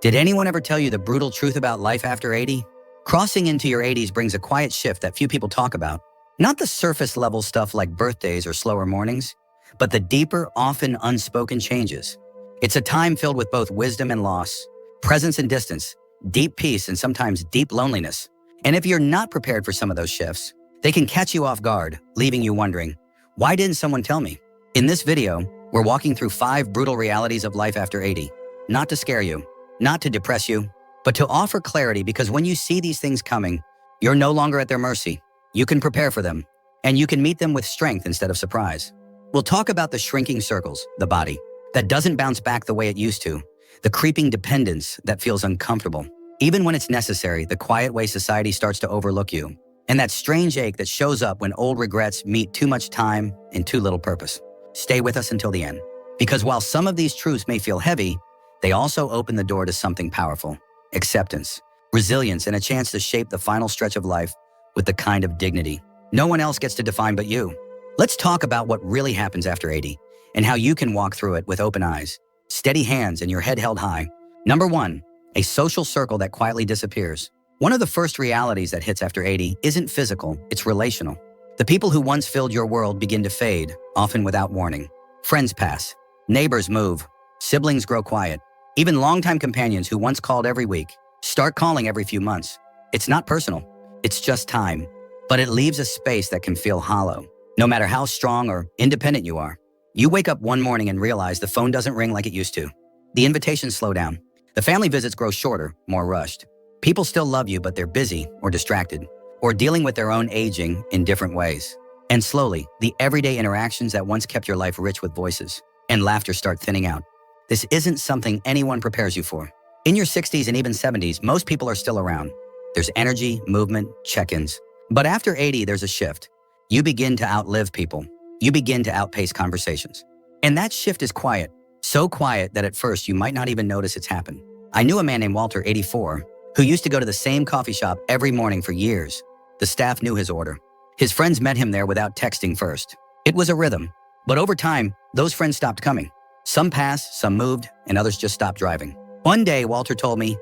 Did anyone ever tell you the brutal truth about life after 80? Crossing into your 80s brings a quiet shift that few people talk about. Not the surface level stuff like birthdays or slower mornings, but the deeper, often unspoken changes. It's a time filled with both wisdom and loss, presence and distance, deep peace and sometimes deep loneliness. And if you're not prepared for some of those shifts, they can catch you off guard, leaving you wondering, why didn't someone tell me? In this video, we're walking through 5 brutal realities of life after 80, not to scare you, not to depress you, but to offer clarity, because when you see these things coming, you're no longer at their mercy. You can prepare for them, and you can meet them with strength instead of surprise. We'll talk about the shrinking circles, the body, that doesn't bounce back the way it used to, the creeping dependence that feels uncomfortable, even when it's necessary, the quiet way society starts to overlook you, and that strange ache that shows up when old regrets meet too much time and too little purpose. Stay with us until the end, because while some of these truths may feel heavy, they also open the door to something powerful: acceptance, resilience, and a chance to shape the final stretch of life with the kind of dignity no one else gets to define but you. Let's talk about what really happens after 80 and how you can walk through it with open eyes, steady hands, and your head held high. Number 1, a social circle that quietly disappears. One of the first realities that hits after 80 isn't physical, it's relational. The people who once filled your world begin to fade, often without warning. Friends pass, neighbors move, siblings grow quiet. Even longtime companions who once called every week start calling every few months. It's not personal, it's just time, but it leaves a space that can feel hollow, no matter how strong or independent you are. You wake up one morning and realize the phone doesn't ring like it used to. The invitations slow down. The family visits grow shorter, more rushed. People still love you, but they're busy or distracted, or dealing with their own aging in different ways. And slowly, the everyday interactions that once kept your life rich with voices and laughter start thinning out. This isn't something anyone prepares you for. In your 60s and even 70s, most people are still around. There's energy, movement, check-ins. But after 80, there's a shift. You begin to outlive people. You begin to outpace conversations. And that shift is quiet, so quiet that at first you might not even notice it's happened. I knew a man named Walter, 84, who used to go to the same coffee shop every morning for years. The staff knew his order. His friends met him there without texting first. It was a rhythm. But over time, those friends stopped coming. Some passed, some moved, and others just stopped driving. One day, Walter told me,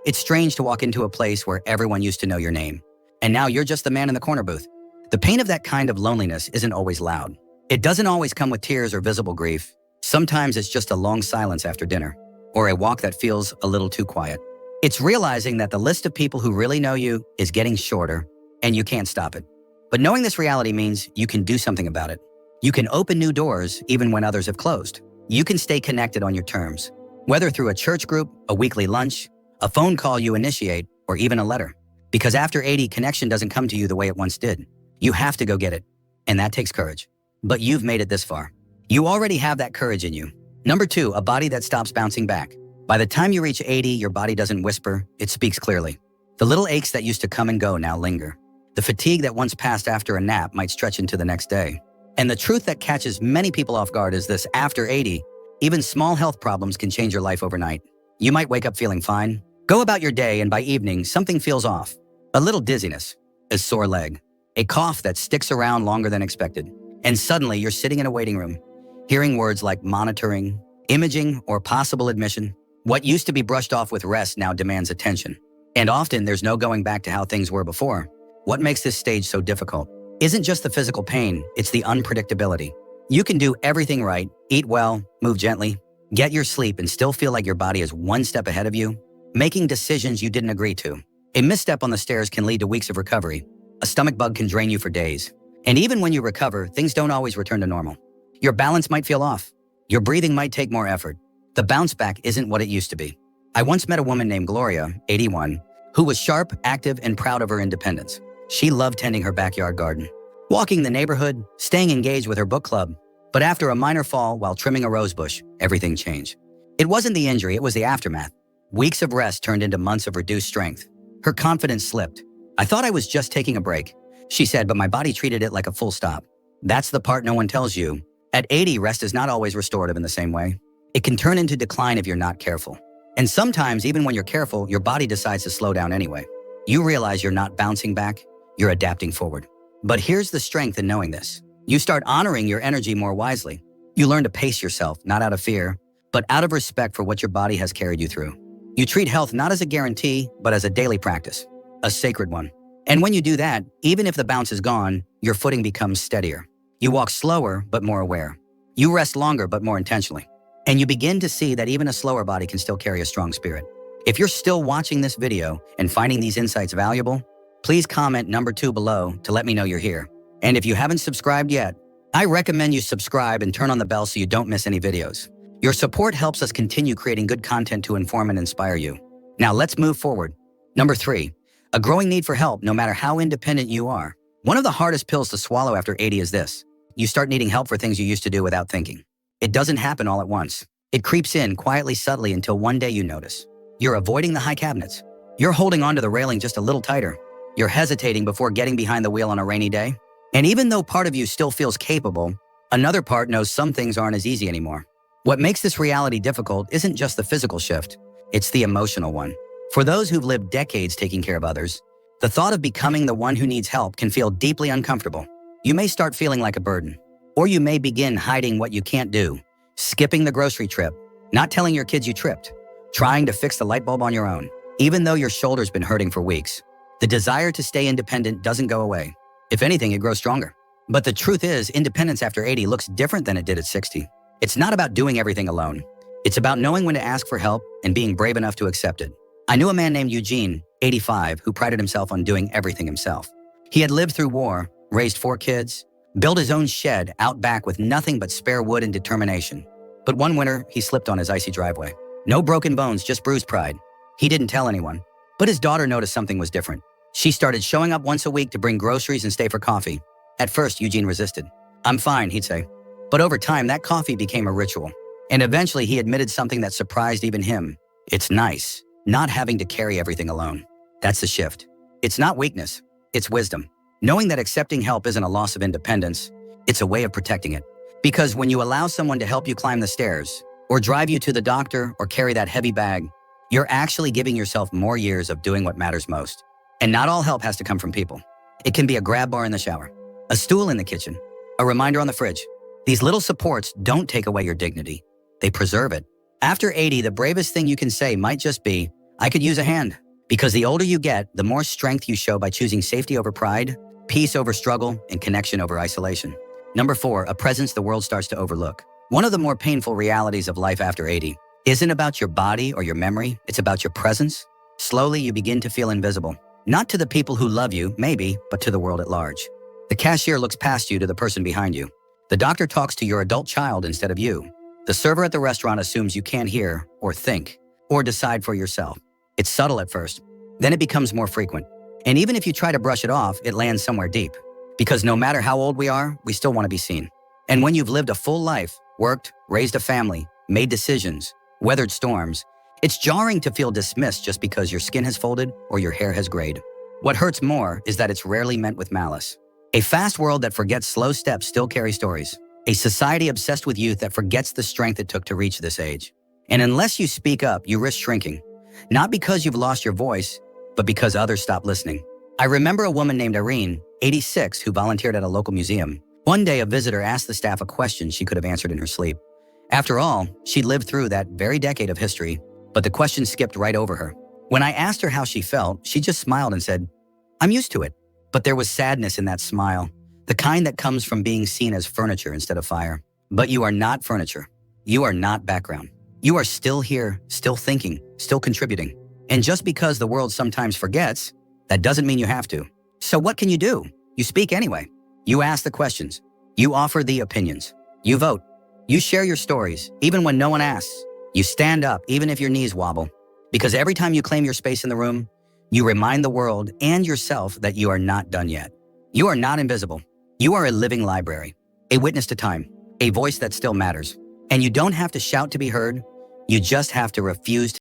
"It's strange to walk into a place where everyone used to know your name, and now you're just the man in the corner booth." The pain of that kind of loneliness isn't always loud. It doesn't always come with tears or visible grief. Sometimes it's just a long silence after dinner, or a walk that feels a little too quiet. It's realizing that the list of people who really know you is getting shorter, and you can't stop it. But knowing this reality means you can do something about it. You can open new doors even when others have closed. You can stay connected on your terms, whether through a church group, a weekly lunch, a phone call you initiate, or even a letter. Because after 80, connection doesn't come to you the way it once did. You have to go get it, and that takes courage. But you've made it this far. You already have that courage in you. Number 2, a body that stops bouncing back. By the time you reach 80, your body doesn't whisper, it speaks clearly. The little aches that used to come and go now linger. The fatigue that once passed after a nap might stretch into the next day. And the truth that catches many people off guard is this: after 80, even small health problems can change your life overnight. You might wake up feeling fine, go about your day, and by evening, something feels off. A little dizziness, a sore leg, a cough that sticks around longer than expected. And suddenly you're sitting in a waiting room, hearing words like monitoring, imaging, or possible admission. What used to be brushed off with rest now demands attention. And often there's no going back to how things were before. What makes this stage so difficult isn't just the physical pain, it's the unpredictability. You can do everything right, eat well, move gently, get your sleep, and still feel like your body is one step ahead of you, making decisions you didn't agree to. A misstep on the stairs can lead to weeks of recovery. A stomach bug can drain you for days. And even when you recover, things don't always return to normal. Your balance might feel off. Your breathing might take more effort. The bounce back isn't what it used to be. I once met a woman named Gloria, 81, who was sharp, active, and proud of her independence. She loved tending her backyard garden, walking the neighborhood, staying engaged with her book club. But after a minor fall while trimming a rose bush, everything changed. It wasn't the injury, it was the aftermath. Weeks of rest turned into months of reduced strength. Her confidence slipped. "I thought I was just taking a break," she said, "but my body treated it like a full stop." That's the part no one tells you. At 80, rest is not always restorative in the same way. It can turn into decline if you're not careful. And sometimes, even when you're careful, your body decides to slow down anyway. You realize you're not bouncing back, you're adapting forward. But here's the strength in knowing this. You start honoring your energy more wisely. You learn to pace yourself, not out of fear, but out of respect for what your body has carried you through. You treat health not as a guarantee, but as a daily practice, a sacred one. And when you do that, even if the bounce is gone, your footing becomes steadier. You walk slower, but more aware. You rest longer, but more intentionally. And you begin to see that even a slower body can still carry a strong spirit. If you're still watching this video and finding these insights valuable, please comment number 2 below to let me know you're here. And if you haven't subscribed yet, I recommend you subscribe and turn on the bell so you don't miss any videos. Your support helps us continue creating good content to inform and inspire you. Now let's move forward. Number 3, a growing need for help no matter how independent you are. One of the hardest pills to swallow after 80 is this. You start needing help for things you used to do without thinking. It doesn't happen all at once. It creeps in quietly, subtly until one day you notice. You're avoiding the high cabinets. You're holding onto the railing just a little tighter. You're hesitating before getting behind the wheel on a rainy day. And even though part of you still feels capable, another part knows some things aren't as easy anymore. What makes this reality difficult isn't just the physical shift, it's the emotional one. For those who've lived decades taking care of others, the thought of becoming the one who needs help can feel deeply uncomfortable. You may start feeling like a burden, or you may begin hiding what you can't do, skipping the grocery trip, not telling your kids you tripped, trying to fix the light bulb on your own, even though your shoulder's been hurting for weeks. The desire to stay independent doesn't go away. If anything, it grows stronger. But the truth is, independence after 80 looks different than it did at 60. It's not about doing everything alone. It's about knowing when to ask for help and being brave enough to accept it. I knew a man named Eugene, 85, who prided himself on doing everything himself. He had lived through war, raised 4 kids, built his own shed out back with nothing but spare wood and determination. But one winter, he slipped on his icy driveway. No broken bones, just bruised pride. He didn't tell anyone. But his daughter noticed something was different. She started showing up once a week to bring groceries and stay for coffee. At first, Eugene resisted. "I'm fine," he'd say. But over time, that coffee became a ritual. And eventually, he admitted something that surprised even him. It's nice, not having to carry everything alone. That's the shift. It's not weakness, it's wisdom. Knowing that accepting help isn't a loss of independence, it's a way of protecting it. Because when you allow someone to help you climb the stairs, or drive you to the doctor, or carry that heavy bag, you're actually giving yourself more years of doing what matters most. And not all help has to come from people. It can be a grab bar in the shower, a stool in the kitchen, a reminder on the fridge. These little supports don't take away your dignity. They preserve it. After 80, the bravest thing you can say might just be, "I could use a hand." Because the older you get, the more strength you show by choosing safety over pride, peace over struggle, and connection over isolation. Number 4, a presence the world starts to overlook. One of the more painful realities of life after 80 isn't about your body or your memory, it's about your presence. Slowly, you begin to feel invisible. Not to the people who love you, maybe, but to the world at large. The cashier looks past you to the person behind you. The doctor talks to your adult child instead of you. The server at the restaurant assumes you can't hear, or think, or decide for yourself. It's subtle at first, then it becomes more frequent. And even if you try to brush it off, it lands somewhere deep. Because no matter how old we are, we still want to be seen. And when you've lived a full life, worked, raised a family, made decisions, weathered storms, it's jarring to feel dismissed just because your skin has folded or your hair has grayed. What hurts more is that it's rarely meant with malice. A fast world that forgets slow steps still carries stories. A society obsessed with youth that forgets the strength it took to reach this age. And unless you speak up, you risk shrinking. Not because you've lost your voice, but because others stop listening. I remember a woman named Irene, 86, who volunteered at a local museum. One day, a visitor asked the staff a question she could have answered in her sleep. After all, she'd lived through that very decade of history, but the question skipped right over her. When I asked her how she felt, she just smiled and said, "I'm used to it." But there was sadness in that smile, the kind that comes from being seen as furniture instead of fire. But you are not furniture. You are not background. You are still here, still thinking, still contributing. And just because the world sometimes forgets, that doesn't mean you have to. So what can you do? You speak anyway. You ask the questions. You offer the opinions. You vote. You share your stories, even when no one asks. You stand up, even if your knees wobble. Because every time you claim your space in the room, you remind the world and yourself that you are not done yet. You are not invisible. You are a living library, a witness to time, a voice that still matters. And you don't have to shout to be heard. You just have to refuse to